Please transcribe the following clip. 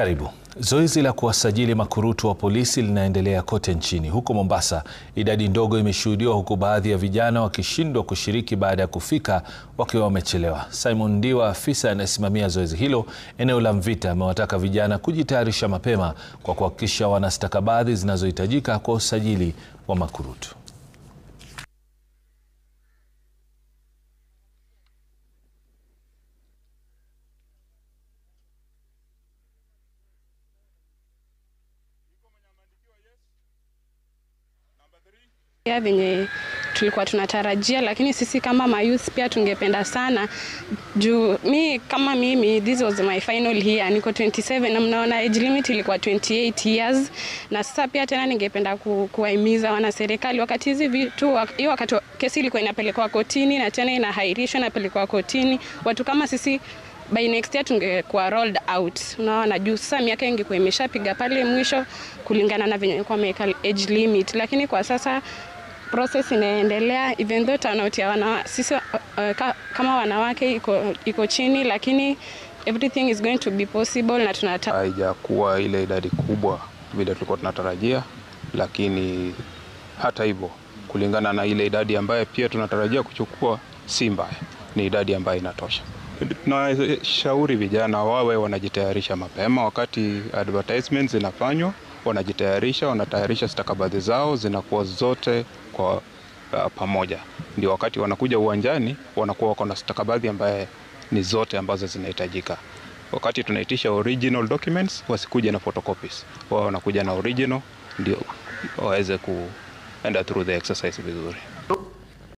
Karibu. Zoezi la kuwasajili makurutu wa polisi linaendelea kote nchini. Huko Mombasa, idadi ndogo imeshuhudiwa huku baadhi ya vijana wakishindwa kushiriki baada ya kufika wakiwa wamechelewa. Simon Ndiwa, afisa anayesimamia zoezi hilo eneo la Mvita, amewataka vijana kujitayarisha mapema kwa kuhakikisha wana stakabadhi zinazohitajika kwa usajili wa makurutu. Venye tulikuwa tunatarajia, lakini sisi kama mayouth pia tungependa sana juu mimi this was my final year, niko 27 na mnaona age limit ilikuwa 28 years, na sasa pia tena ningependa kuwahimiza wana serikali wakati hizi vitu hiyo wakati kesi ilikuwa inapelekwa kotini na tena inahairishwa inapelekwa kotini, watu kama sisi by next year tungekuwa rolled out. Unaona juu sasa miaka ingekuwa imeshapiga pale mwisho kulingana na venye kwa medical age limit, lakini kwa sasa process inaendelea even though turnout ya sisi kama wanawake iko chini, lakini everything is going to be possible na tunataka. Haijakuwa ile idadi kubwa vile tulikuwa tunatarajia, lakini hata hivyo kulingana na ile idadi ambayo pia tunatarajia kuchukua si mbaya, ni idadi ambayo inatosha. Tunashauri vijana wawe wanajitayarisha mapema wakati advertisements zinafanywa, wanatayarisha stakabadhi zao zinakuwa zote kwa pamoja. Ndio wakati wanakuja uwanjani wanakuwa wako na stakabadhi ambaye ni zote ambazo zinahitajika. Wakati tunaitisha original documents, wasikuje na photocopies. Wao wanakuja na original ndio waweze kuenda through the exercise vizuri.